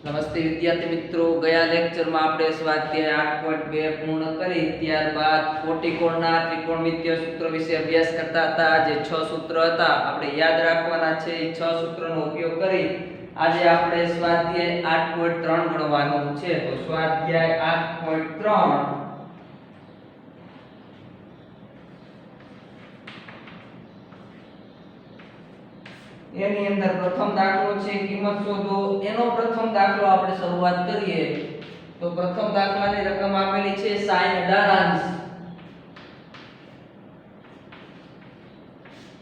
નમસ્તે વિદ્યાર્થી મિત્રો, ગયા લેક્ચરમાં આપણે સ્વાધ્યાય 8.2 પૂર્ણ કરી ત્યારબાદ કોટિકોણના ત્રિકોણમિતિય સૂત્ર વિશે અભ્યાસ કરતા હતા. જે 6 સૂત્ર હતા આપણે યાદ રાખવાના છે. એ 6 સૂત્રનો ઉપયોગ કરી આજે આપણે સ્વાધ્યાય 8.3 ગણવાનું છે. તો સ્વાધ્યાય 8.3 એની અંદર પ્રથમ દાખલો છે કિંમત શોધો. એનો પ્રથમ દાખલો આપણે શરૂઆત કરીએ તો પ્રથમ દાખલાની રકમ આપેલી છે sin 18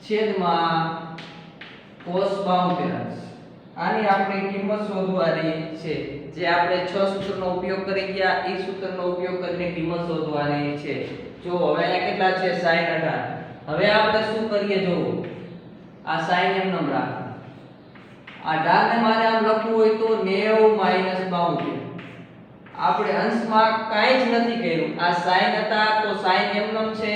છેદમાં cos 72. આની આપણે કિંમત શોધવાની છે. જે આપણે 6 સૂત્રનો ઉપયોગ કરી ગયા એ સૂત્રનો ઉપયોગ કરીને કિંમત શોધવાની છે. જો હવે અહીંયા કેટલા છે sin 18. હવે આપણે શું કરીએ જો આ sin એમ નામ રાખ. આ 18 ને મારે આમ લખવું હોય તો 90 - 72. આપણે અંશમાં કાંઈ જ નથી કર્યું. આ sin હતા તો sin એમ નામ છે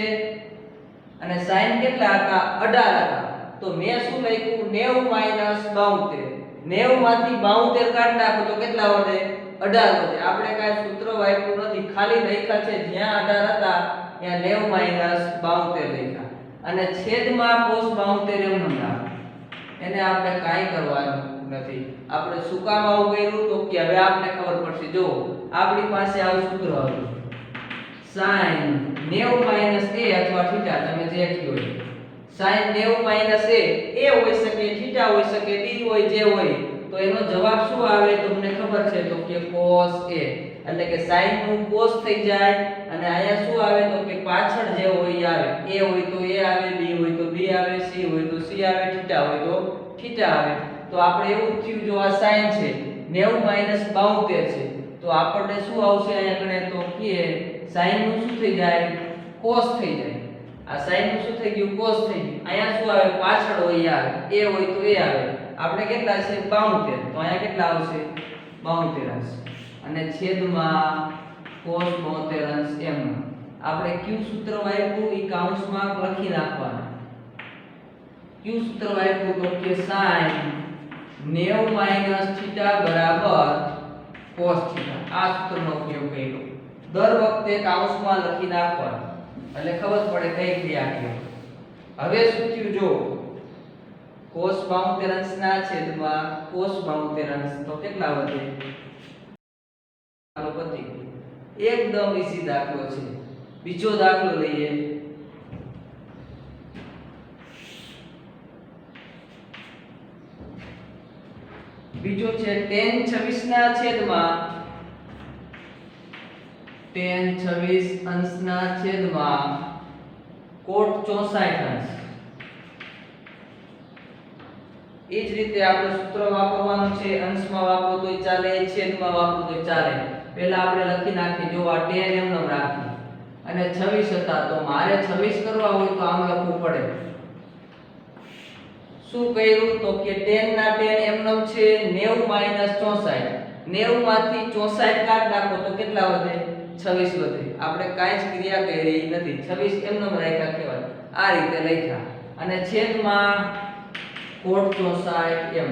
અને sin કેટલા હતા 18 હતા. તો મેં શું લખ્યું 90 - 72. 90 માંથી 72 કાઢી નાખો તો કેટલા વધે 18 વધે. આપણે કાંઈ સૂત્ર વાપર્યું નથી, ખાલી લખ્યા છે જ્યાં 18 હતા ત્યાં 90 - 72 લખ્યા અને છેદમાં cos 72 એમ નામ રાખ. એને આપણે કાંઈ કરવાનું નથી. આપણે શું કામ આવું કર્યું તો કે હવે આપણે ખબર પડશે. જો આપણી પાસે આવું સૂત્ર હતું sin 90 - a અથવા θ, તમે જે કહ્યું હોય. sin 90 - a હોઈ શકે, θ હોઈ શકે, d હોય, જે હોય. તો એનો જવાબ શું આવે તમને ખબર છે તો કે cos a. એટલે કે sin નું cos થઈ જાય અને અહીંયા શું આવે તો કે પાછળ જે હોય એ આવે. a હોય તો a આવે, b હોય તો b આવે, c હોય તો c આવે, θ હોય તો θ આવે. તો આપણે એવું થયું જો આ sin છે 90 - 72 છે તો આપણને શું આવશે અહીંયા ગણે તો કે sin નું શું થઈ જાય cos થઈ જાય. આ sin નું શું થઈ ગયું cos થઈ ગયું. અહીંયા શું આવે પાછળ હોય એ આવે, a હોય તો a આવે. આપણે કેટલા છે 72 તો અહીંયા કેટલા આવશે 72 આવશે અને છેદમાં cos 72 અંશ એમ. આપણે q સૂત્ર વાપર્યું એ કૌંસમાં લખી નાખવાનું. q સૂત્ર વાપર્યું તો કે sin 90 - θ બરાબર cos θ. આ સૂત્રનો ઉપયોગ કર્યો. દર વખતે કૌંસમાં લખી નાખવાનું એટલે ખબર પડે કઈ ક્રિયા છે. હવે શું થયું જો cos 72 અંશના છેદમાં cos 72 અંશ તો કેટલા વધે. ચાલો પતિ એકદમ ઈઝી દાખલો છે. બીજો દાખલો લઈએ. બીજો છે tan 26 ના છેદમાં tan 26 અંશના છેદમાં cot 64 અંશ. એ જ રીતે આપણે સૂત્ર વાપરવાનું છે. અંશમાં વાપરો તોય ચાલે, છેદમાં વાપરો તોય ચાલે. પહેલા આપણે લખી નાખીએ. જો આ tan એમ નામ રાખી અને 26 હતા તો મારે 26 કરવા હોય તો આમ લખવું પડે. શું કર્યું તો કે tan ના tan એમ નામ છે 90 - 64. 90 માંથી 64 કાઢ નાખો તો કેટલા વધે 26 વધે. આપણે કાંઈ જ ક્રિયા કરી નથી, 26 એમ નામ રાખ્યા કહેવાય. આ રીતે લખ્યા અને છેદમાં cot 64 એમ.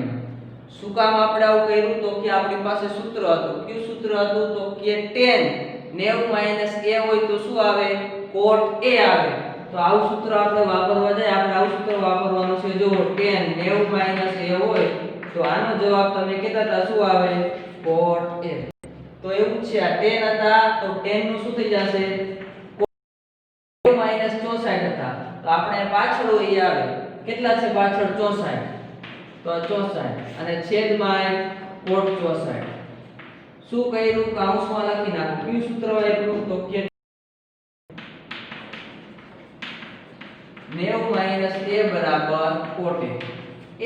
શું કામ આપણે આવું કર્યું તો કે આપણી પાસે સૂત્ર હતું. કયું સૂત્ર હતું તો કે tan 90 - a હોય તો શું આવે cot a આવે. તો આવું સૂત્ર આપણે વાપરવા જાય. આપણે આવું સૂત્ર વાપરવાનું છે. જો tan 90 - a હોય તો આનો જવાબ તમે કહેતા હતા શું આવે cot a. તો એવું છે આ tan હતા તો tan નું શું થઈ જશે 90 - 64 હતા તો આપણે પાછળ હોય આવે. કેટલા છે પાછળ 64 તો 64 અને છેદમાં cot 64. શું કર્યું કૌંસમાં લખી નાખો. કયું સૂત્ર વાપર્યું તો કે 90 - a બરાબર cot a.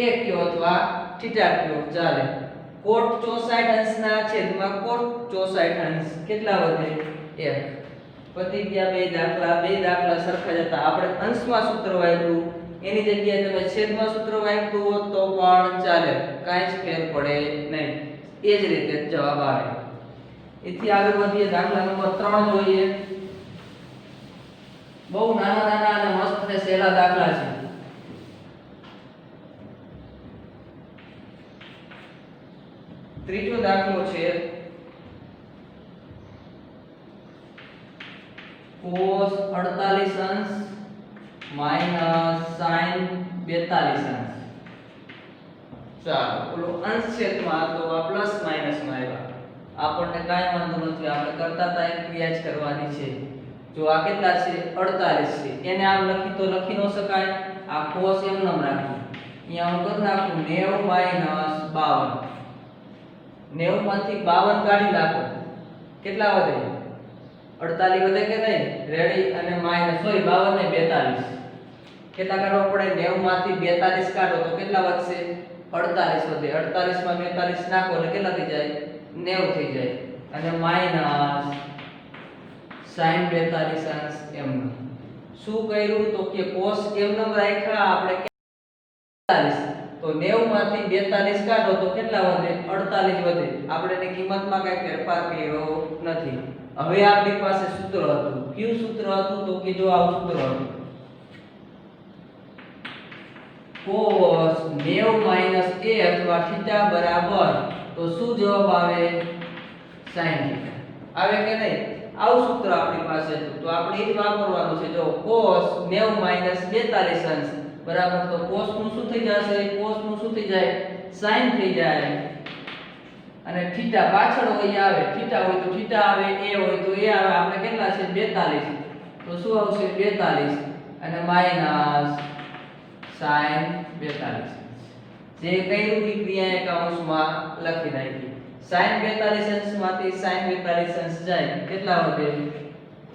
a કયો અથવા θ કયો ચાલે. cot 64 અંશના છેદમાં cot 64 અંશ કેટલા વધે 1. પતિ ગયા બે દાખલા સરખા જ હતા. આપણે અંશમાં સૂત્ર વાપર્યું એની જગ્યાએ તમે છેદમાં સૂત્ર વાપર્યું હોત તો પણ ચાલે, કાંઈ જ ફેર પડે નહીં. એ જ રીતે જવાબ આવે. એથી આગળ વધીએ. દાખલા નંબર 3 જોઈએ. બહુ નાના અને મસ્ત અને સહેલા દાખલા છે. ત્રીજો દાખલો છે cos 48 અંશ માઈનસ sin 42 અંશ. ચાલો ઓલો અંશ છેદમાં તો આ પ્લસ માઈનસ માં આવ્યા. આપણને કાંઈ વાંધો નથી, આપણે કરતા તા એમ ક્રિયા જ કરવાની છે. જો આ કેટલા છે 48 છે, એને આમ લખી તો લખી ન શકાય, આ cos એમ નામ રાખી. અહીંયા હું કરી નાખું 90 માઈનસ 52. 90 માંથી 52 કાઢી નાખો, કેટલા વધે 48 વધે કે નહીં? રેડી. અને માઈનસ સોરી 52 ને 42 કેટલા કાઢવા પડે? 90 માંથી 42 કાઢો તો કેટલા વધશે? 48 વધે. 48 માં 42 નાખો એટલે કેટલા થઈ જાય? 90 થઈ જાય. અને માઈનસ sin 42 અંશ એમ. શું કર્યું તો કે cos એમ નામ રાખ્યા આપણે 42, તો 90 માંથી 42 કાઢો તો કેટલા વધે? 48 વધે. આપણે એની કિંમતમાં કઈ ફેરફાર કર્યો નથી. હવે આપણી પાસે સૂત્ર હતું. કયું સૂત્ર હતું તો કે જો આવું સૂત્ર હતું, cos 90 a અથવા θ બરાબર, તો શું જવાબ આવે? sin θ આવે કે નહીં? આવું સૂત્ર આપણી પાસે હતું, તો આપણે એ જ વાપરવાનું છે. જો cos 90 42 અંશ બરાબર, તો cos નું શું થઈ જશે? cos નું શું થઈ જાય? sin થઈ જાય. અને θ પાછળ હોય આવે, θ હોય તો θ આવે, a હોય તો a આવે. આપણે કેટલા છે? 42, તો શું આવશે? 42 અને માઈનસ sin 42. જે કર્યું એ ક્રિયા કૌંસમાં લખી નાખી. sin 42 અંશમાંથી sin 42 અંશ જાય, કેટલા વધે?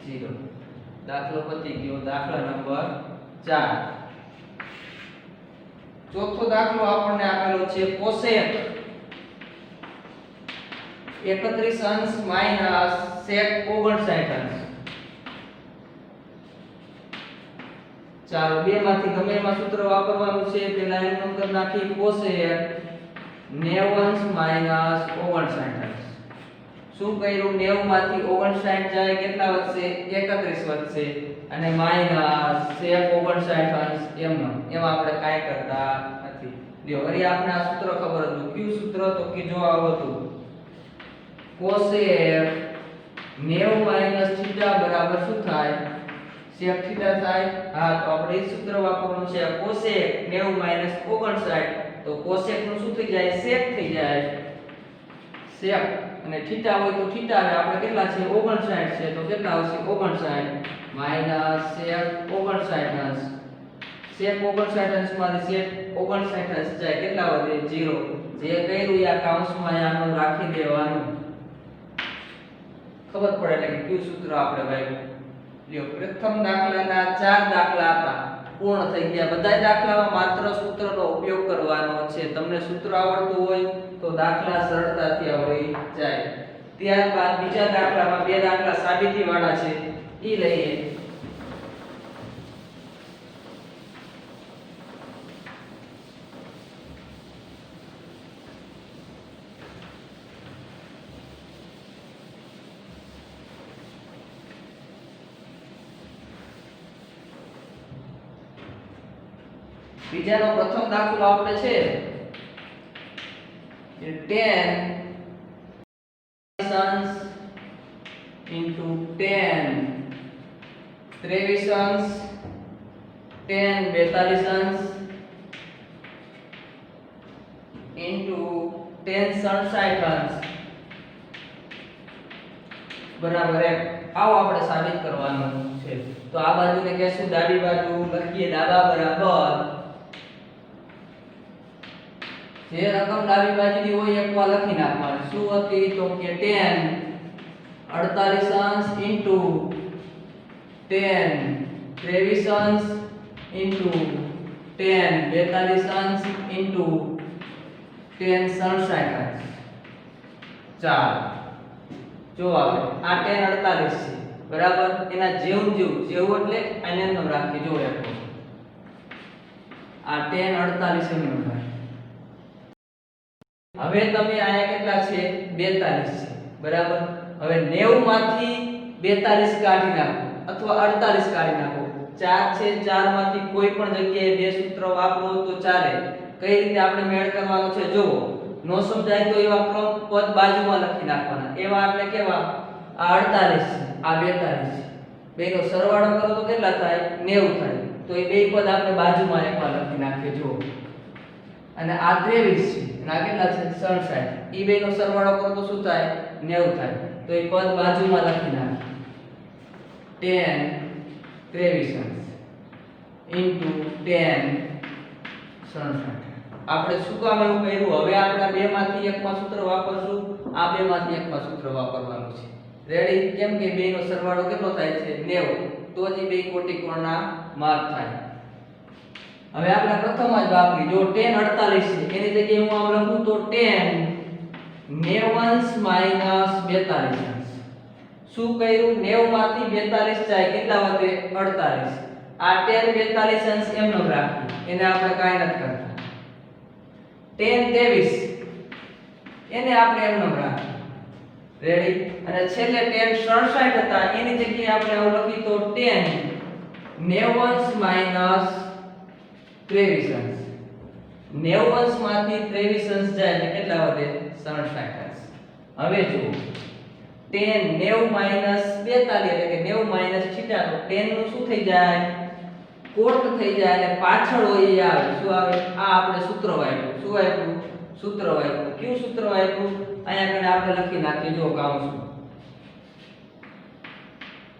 0. દાખલો પતી ગયો. દાખલા નંબર 4. ચોથો દાખલો આપણને આપેલો છે cosec 31 અંશ માઈનસ sec 59 અંશ. ચાલો બે માંથી ગમે એમાં સૂત્ર વાપરવાનું છે. પહેલા એમ નંબર નાખી cosec 90 અંશ માઈનસ 59 અંશ. શું કર્યું? 90 માંથી 59 જાય, કેટલા વધશે? 31 વધશે. અને માઈનસ sec 59 અંશ એમાં આપણે કાંઈ કરતા નથી. લ્યો વળી આપણે આ સૂત્ર ખબર હતું. કયું સૂત્ર? તો કે જો આવું હતું, cosec 90 θ બરાબર શું થાય? sec θ થાય. હા, તો આપણે એ સૂત્ર વાપરવાનું છે. cosec 90 59, તો cosec નું શું થઈ જાય? sec થઈ જાય. sec અને θ હોય તો θ આવે. આપણે કેટલા છે? 59 છે, તો કેટલા આવશે? 59 માઈનસ sec 59 અંશ. sec 59 અંશ માંથી sec 59 અંશ જાય, કેટલા વધે? 0. જે કર્યું એ આ કૌંસમાં આનું રાખી દેવાનું. ખબર પડે એટલે કે કયું સૂત્ર આપણે વાપર્યું. લ્યો પ્રથમ દાખલાના 4 દાખલા હતા, પૂર્ણ થઈ ગયા. બધા દાખલામાં માત્ર સૂત્રનો ઉપયોગ કરવાનો છે. તમને સૂત્ર આવડતું હોય તો દાખલા સરળતાથી આવડી જાય. ત્યારબાદ બીજા દાખલામાં 2 દાખલા સાબિતી વાળા છે, ઈ લઈએ. બીજાનો પ્રથમ દાખલો આપણે છે 10 અંશ into 10 23 અંશ 10 42 અંશ into 10 67 અંશ બરાબર 1. આવો આપણે સાબિત કરવાનું છે. તો આ બાજુને કહેશું ડાબી બાજુ, લખીએ ડાબા બરાબર જે રકમ ડાબી બાજુની હોય એકવાર લખી નાખવાની. શું હતી તો કે 10 48 અંશ into 10 23 અંશ into 10 42 અંશ into 10 67 અંશ. ચાલો જો આપણે આ 10 48 છે બરાબર, એના જેવું જેવું એટલે આને નામ રાખી. જો આ 10 48 એમ નામ. હવે તમે આયા કેટલા છે? 42 છે બરાબર. હવે 90 માંથી 42 કાઢી નાખો અથવા 48 કાઢી નાખો. 4 છે, 4 માંથી કોઈ પણ જગ્યાએ બે સૂત્ર વાપરો તો ચાલે. કઈ રીતે આપણે મેળ કરવાનો છે જુઓ. નો સમજાય તો એવા ક્રમ પદ બાજુમાં લખી નાખવાના. એવા એટલે કેવા? આ 48 છે, આ 42 છે. બેનો સરવાળો કરો તો કેટલા થાય? 90 થાય. તો એ બે પદ આપણે બાજુમાં એકવાર લખી નાખીએ જો. અને આ 23 છે અને આ કેટલા છે? 67. ઈ બેનો સરવાળો કરો તો શું થાય? 90 થાય. તો એ પદ બાજુમાં લખી નાખીએ. 10 23 into 10 67. આપણે શું કામ એવું કર્યું? હવે આપણે બે માંથી એકમાં સૂત્ર વાપરશું, આ બે માંથી એકમાં સૂત્ર વાપરવાનું છે. રેડી? કેમ કે બેનો સરવાળો કેટલો થાય છે? 90. તો જ બે કોટિકોણના માપ થાય. હવે આપણે પ્રથમ જ વાપરી. જો 10 48 છે એની જગ્યાએ હું આમ લખું તો 10 90 માઈનસ 42. શું કર્યું? 90 માંથી 42 જાય કેટલા વધે? 48. આ 10 42 અંશ એમનો રાખી, એને આપણે કાઈ નથી કરતા. 10 23 એને આપણે એમનો રાખી. રેડી? અને છેલ્લે 10 67 હતા એની જગ્યાએ આપણે આવું લખી તો 10 90 અંશ માઈનસ 23 અંશ. 90 અંશ માંથી 23 અંશ જાય એટલે કેટલા વધે? 67 અંશ. હવે જુઓ 10 90 માઈનસ 42 એટલે કે 90 માઈનસ થીટા, તો 10 નું શું થઈ જાય? કોટ થઈ જાય અને પાછળ હોય એ આવે. શું આવે? આ આપણે સૂત્ર વાપર્યું. શું વાપર્યું? સૂત્ર વાપર્યું. કયું સૂત્ર વાપર્યું? અહીંયા કને આપણે લખી નાખીએ જો કામ શું.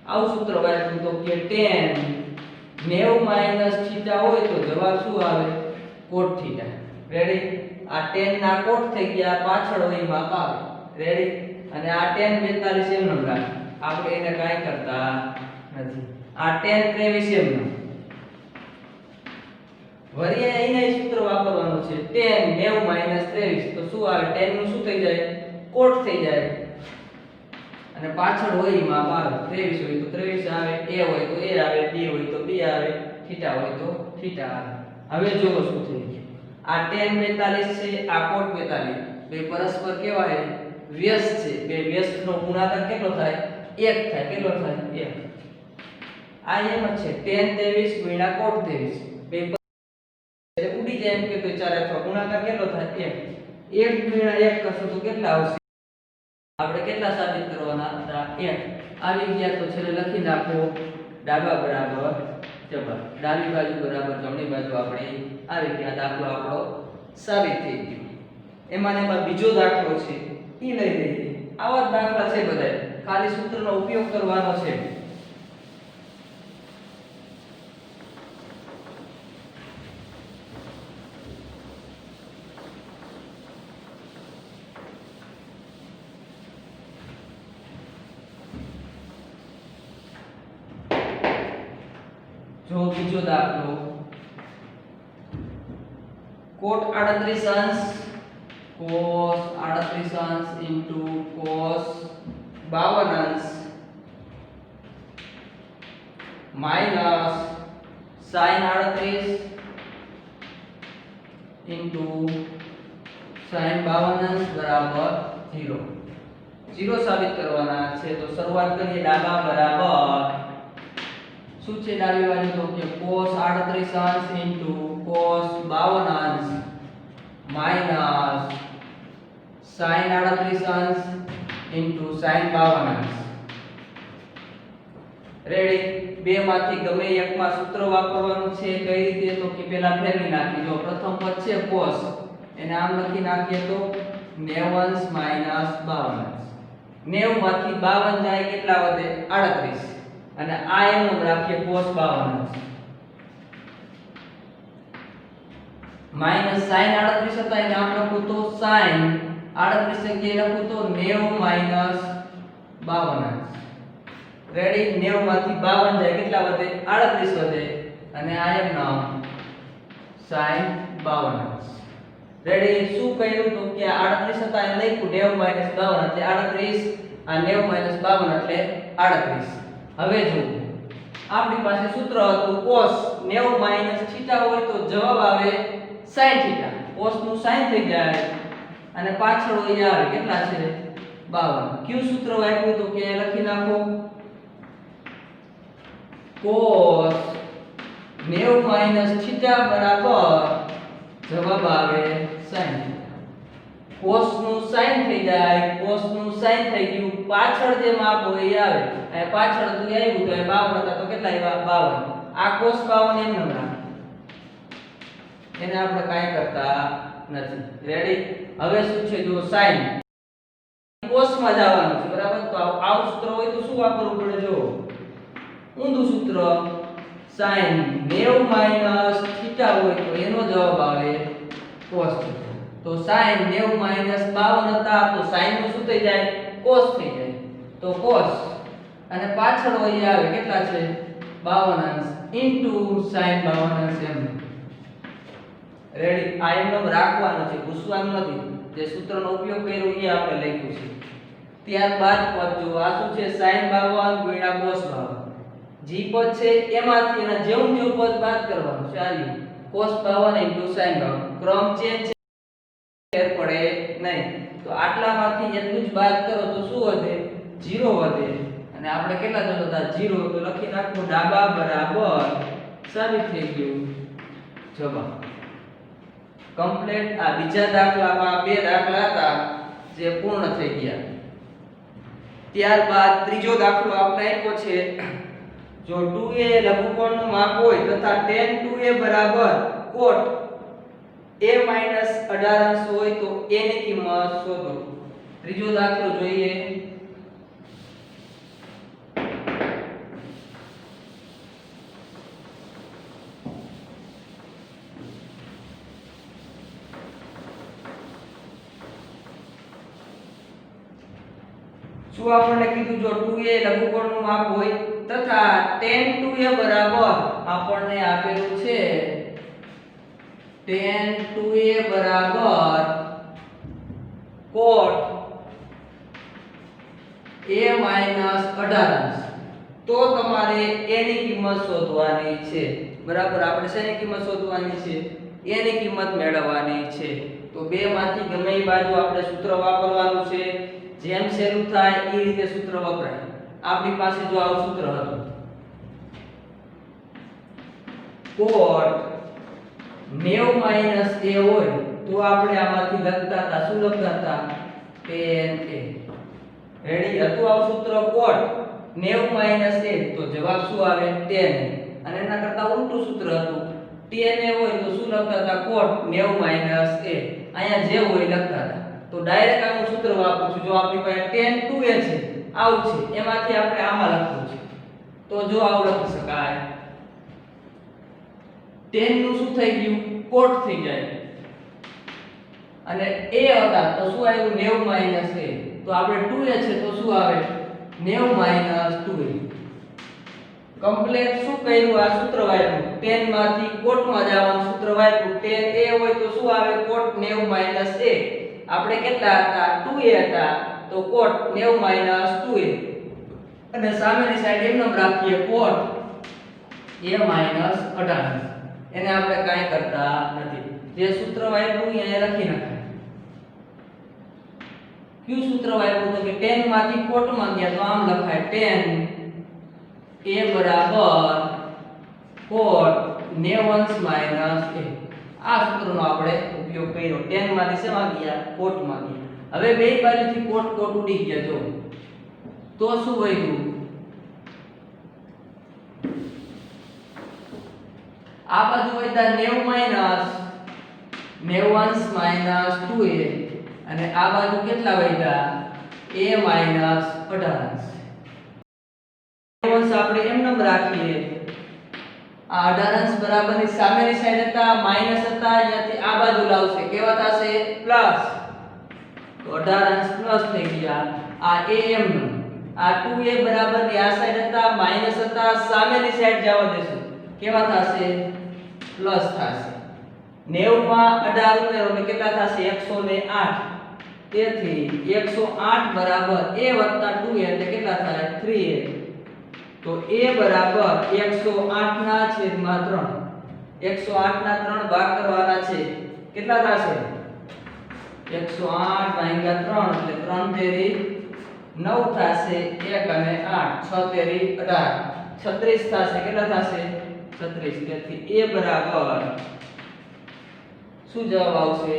આવું સૂત્ર વાપર્યું તો કે 10 90 માઈનસ થીટા હોય તો જવાબ શું આવે? કોટ થીટા. રેડી? આ 10 ના કોટ થઈ ગયા, પાછળ હોય માપ આવે. રેડી? અને આ 10 42 એમનો રાખે, આપણે એને કાઈ કરતા નથી. આ 10 23 એમનો. વળી અહીંયા સૂત્ર વાપરવાનું છે 10 90 માઈનસ 23 તો શું આવે? 10 નું શું થઈ જાય? કોટ થઈ જાય. અને પાછળ હોય માપ આવે. 23 હોય તો 23 આવે, a હોય તો a આવે, b હોય તો b આવે, થીટા હોય તો થીટા આવે. હવે જુઓ શું થઈ ગયું. આ 10 42 છે, આ કોટ 42. બે પરસ્પર કેવા છે? વ્યસ્ત છે. બે વ્યસ્તનો ગુણાકાર કેટલો થાય? 1 થાય. કેટલો થાય? 1. આ એમ જ છે 10 23 ગુણ્યા કોટ 23. બે એટલે ઉડી જાય એમ કે તો 4 અથવા ગુણાકાર કેટલો થાય? 1. 1 ગુણ્યા 1 કરશો તો કેટલા આવશે? આપણે કેટલા સાબિત કરવાના હતા? 1. આવી ગયા તો છેલ્લે લખી નાખો ડાબા બરાબર જમણા, ડાબી બાજુ બરાબર જમણી બાજુ આપણે આવી ગયા. દાખલો આપણો સાબિત થઈ ગયો. એમાં બીજો દાખલો છે ઈ લઈ લઈએ. આવા જ દાખલા છે બધાય, ખાલી સૂત્રનો ઉપયોગ કરવાનો છે. જો બીજો દાખલો કોટ 38 અંશ cos 38 અંશ into cos 52 અંશ minus sin 38 into sin 52 અંશ બરાબર 0. 0 સાબિત કરવાના છે. તો શરૂઆત કરીએ ડાબા બરાબર શું છે ડાબી બાજુ? તો કે cos 38 અંશ into cos 52 અંશ minus sin 38 અંશ into sin 52 અંશ. રેડી? બે માંથી ગમે એકમાં સૂત્ર વાપરવાનું છે. કઈ રીતે? તો કે પહેલા ફેરવી નાખી. જો પ્રથમ પદ છે cos, એને આમ લખી નાખીએ તો 90 અંશ minus 52 અંશ. 90 માંથી 52 જાય કેટલા વધે? 38. અને આ એમનું રાખીએ cos 52 અંશ માઈનસ sin 38 હતા એને આમ લખું તો sin 38 જગ્યાએ લખું તો 90 માઈનસ 52 અંશ. રેડી? 90 માંથી 52 જાય કેટલા વધે? 38 વધે. અને આ એમનું sin 52 અંશ. રેડી? શું કર્યું? તો કે 38 હતા એને લખ્યું 90 માઈનસ 52 એટલે 38. આ 90 માઈનસ 52 એટલે 38. હવે જો આપણી પાસે સૂત્ર હતું cos 90 માઈનસ થીટા હોય તો જવાબ આવે sin થીટા. cos નું sin થઈ જાય અને પાછળ હોય આવે કેટલા છે? 52. કયું સૂત્ર વાપર્યું? તો કે લખી નાખો cos 90 માઈનસ થીટા બરાબર જવાબ આવે sin થીટા. cos નું sin થઈ જાય, cos નું sin થઈ ગયું, પાછળ જે માપ હોય એ આવે. અને પાછળ તો આવ્યું તો 52 હતા તો કેટલા આવ્યા 52. આ cos 52 એમ ન રાખે, એને આપણે કાઈ કરતા નથી. રેડી? હવે શું છે જો sin cos માં જવાનું છે બરાબર. તો આવું સૂત્ર હોય તો શું વાપરવું પડે જો ઊંધું સૂત્ર. sin 90 θ હોય તો એનો જવાબ આવે cos θ. તો sin 90 52 હતા તો sin નું શું થઈ જાય cos થઈ જાય. તો cos અને પાછળ હોય આવે કેટલા છે 52 અંશ ઇન્ટુ sin 52 અંશ એમ. રેડી? આ એમ રાખવાનું છે, ભૂસવાનું નથી. જે સૂત્રનો ઉપયોગ કર્યો એ આપણે લખ્યું છે. ત્યારબાદ પદ જો આ શું છે sin 52 ગુણ્યા cos 52. જે પદ છે એમાંથી એના જેવું જેવું પદ બાદ કરવાનું છે. આ cos 52 ઇન્ટુ sin 52. ક્રમ ચેન્જ છે, ફેર પડે નહીં. તો આટલામાંથી એટલું જ બાદ કરો તો શું વધે 0 વધે. અને આપણે કેટલા જતો હતા 0 તો લખી નાખવું ડાબા બરાબર સાબિત થઈ ગયું જવાબ કમ્પ્લીટ. આ બીજા દાખલામાં બે દાખલા હતા જે પૂર્ણ થઈ ગયા. ત્યારબાદ ત્રીજો દાખલો આપણે આપ્યો છે. જો 2a લઘુકોણનું માપ હોય તથા tan 2a બરાબર cot a minus 18 અંશ હોય તો a ની કિંમત શોધો. ત્રીજો દાખલો જોઈએ. શું આપણને કીધું જો 2a લઘુકોણનું માપ હોય તથા tan 2a બરાબર આપણને આપેલું છે tan 2a બરાબર cot a minus 18 અંશ. તો તમારે a ની કિંમત શોધવાની છે બરાબર. આપણે શેની કિંમત શોધવાની છે a ની કિંમત મેળવવાની છે. તો બે માંથી ગમે એ બાજુ આપણે સૂત્ર વાપરવાનું છે. જેમ શરૂ થાય એ રીતે સૂત્ર વપરાય. આપણી પાસે જો આવું સૂત્ર હતું cot 90 minus a હોય તો આપણે આમાંથી લખતા હતા શું લખતા હતા tan a. રેડી? હતું આવું સૂત્ર cot 90 minus a તો જવાબ શું આવે tan a. અને એના કરતા ઉલટું સૂત્ર હતું tan a હોય તો શું લખતા હતા cot 90 minus a. અહીંયા જે હોય લખતા હતા. તો ડાયરેક્ટ આનું સૂત્ર વાપરું છું. જો આપણી પાસે tan 2a છે આવું છે એમાંથી આપણે આમાં લખવું છે તો જો આવું લખી શકાય. tan નું શું થઈ ગયું cot થઈ જાય અને a હતા તો શું આવ્યું 90 minus a. તો આપણે 2a છે તો શું આવે 90 minus 2a. કમ્પ્લીટ શું કર્યું આ સૂત્ર વાપર્યું. tan માંથી cot માં જવાનું સૂત્ર વાપર્યું. tan a હોય તો શું આવે cot 90 minus a. આપણે કેટલા હતા 2a હતા તો cot 90 minus 2a. અને સામેની સાઈડ એમ નામ રાખીએ cot a minus 18. એને આપણે કાઈ કરતા નથી. જે સૂત્ર વાપર્યું અહીંયા લખી નાખાય. કયું સૂત્ર વાપર્યું તો કે tan માંથી cot માં ગયા તો આમ લખાય tan a બરાબર cot 90 minus a. આ સૂત્રનો આપણે ઉપયોગ કર્યો. tan માંથી શેમાં ગયા cot માં ગયા. હવે બે બાજુથી cot cot ઉડી ગયા જો તો શું વધ્યું આ બાજુ વધ્યા 90 અંશ minus 2a અને આ બાજુ કેટલા વધ્યા a minus 18 અંશ. અંશ આપણે એમ નમ રાખીએ. આ 18 અંશ બરાબરની સામેની સાઈડ હતા માઈનસ હતા અહીંયાથી આ બાજુ લાવશે કેવા થશે પ્લસ. તો 18 અંશ પ્લસ થઈ ગયા. આ a m આ 2a બરાબરની આ સાઈડ હતા માઈનસ હતા સામેની સાઈડ જવા દેશું કેવા થશે પ્લસ થશે. 90 માં 18 ઉમેરો એટલે કેટલા થશે 108. તેથી 108 બરાબર a + 2a એટલે કેટલા થાય 3a. તો a બરાબર 108 ના છેદમાં 3. 108 ના 3 ભાગ કરવાના છે કેટલા થશે 108 ભાગ્યા 3 એટલે 3 તેરી 9 થશે 1 અને 8 6 તેરી 18 36 થશે કેટલા થશે 36. તેથી a બરાબર શું જવાબ આવશે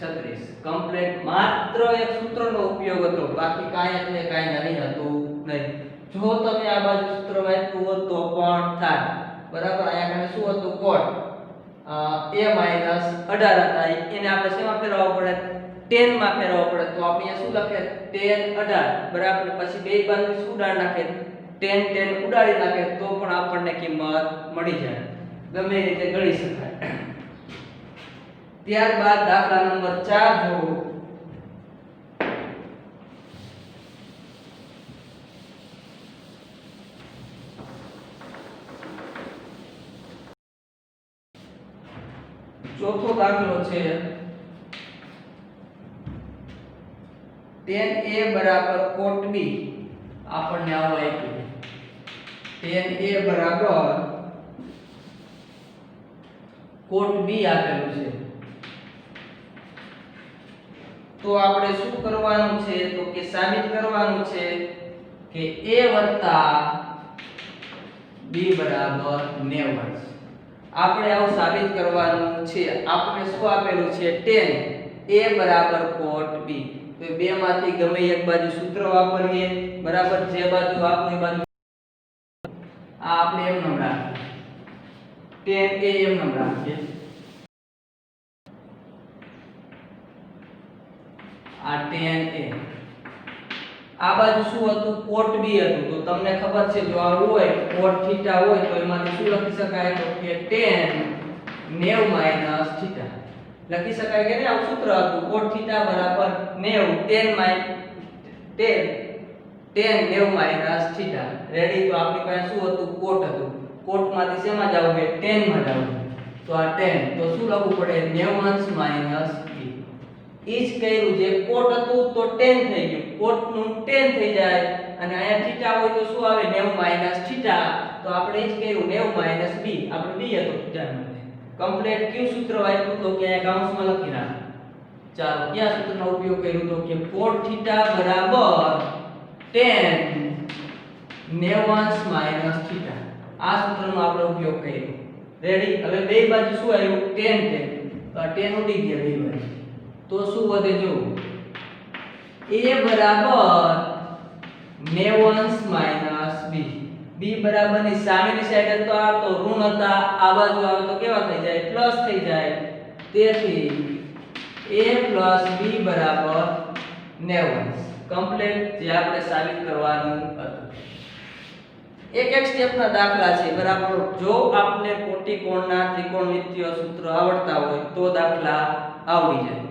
36 કમ્પ્લીટ. માત્ર એક સૂત્રનો ઉપયોગ હતો, બાકી કાંઈ એટલે કાંઈ નહીં હતું નહીં. જો તમે આ બાજુ સૂત્ર વાપર્યું હોત તો પણ થાય. બરાબર. અહીંયા કને શું હતું? કોટ a માઈનસ 18 હતા, એને આપણે શેમાં ફેરવવા પડે? 10 માં ફેરવવા પડે. તો આપણે અહીંયા શું લખે? 10 18 બરાબર. પછી બે બાજુ શું ઉડાડી નાખે? 10 10 ઉડાડી નાખે તો પણ આપણને કિંમત મળી જાય. ગમે એ રીતે ગણી શકાય. ત્યારબાદ દાખલા નંબર 4 જો. ચોથો દાખલો છે 10a બરાબર કોટ b. આપણને આવો આપ્યું 10a બરાબર કોટ b આપેલું છે. તો આપણે શું કરવાનું છે? તો કે સાબિત કરવાનું છે કે a b બરાબર 90. આપણે આવું સાબિત કરવાનું છે. આપણે શું આપેલું છે? 10 a બરાબર કોટ b. તો બે માંથી ગમે એક બાજુ સૂત્ર વાપરીએ. બરાબર. જે બાજુ આપો એ બાજુ આ આપણે એમ નામ રાખીએ 10a એમ નામ રાખીએ. આ 10a. આ બાજુ શું હતું? કોટ b હતું. તો તમને ખબર છે જો આ હોય કોટ થીટા હોય તો એમાંથી શું લખી શકાય? તો કે 10 90 માઈનસ થીટા લખી શકાય કે નહીં? આ સૂત્ર હતું કોટ થીટા બરાબર 90 10 90 માઈનસ થીટા. રેડી. તો આપણી પાસે શું હતું? કોટ હતું. કોટ માંથી શેમાં જાવું છે? 10 માં જાવું. તો આ 10 તો શું લખવું પડે? 90 માઈનસ b. ઈ જ કર્યું. જે કોટ હતું તો 10 થઈ ગયું, કોટ નું 10 થઈ જાય અને અહીંયા થીટા હોય તો શું આવે? 90 માઈનસ થીટા. તો આપણે ઈ જ કર્યું 90 માઈનસ b. આપણે b હતો થીટા માટે. કમ્પ્લીટ. કયું સૂત્ર વાપર્યું? તો કે અહીંયા કૌંસમાં લખી નાખ. ચાલો કયા સૂત્રનો ઉપયોગ કર્યો? તો કે કોટ થીટા બરાબર 10 90 માઈનસ થીટા. આ સૂત્રનો આપણે ઉપયોગ કર્યો. રેડી. હવે બે બાજુ શું આવ્યું? 10 10. તો આ 10 ઉડી ગયા બે બાજુ. તો શું વધે? જો a બરાબર 90 માઈનસ b. b બરાબર ની સામેની સાઈડ તો આ તો ઋણ હતા, આ બાજુ આવે તો કેવા થઈ જાય? પ્લસ થઈ જાય. તેથી a પ્લસ b બરાબર 90. કમ્પ્લીટ. જે આપણે સાબિત કરવાનું હતું. એક એક સ્ટેપના દાખલા છે. બરાબર. જો આપને કોટિકોણના ત્રિકોણમિતિય સૂત્ર આવડતા હોય તો દાખલા આવડી જાય.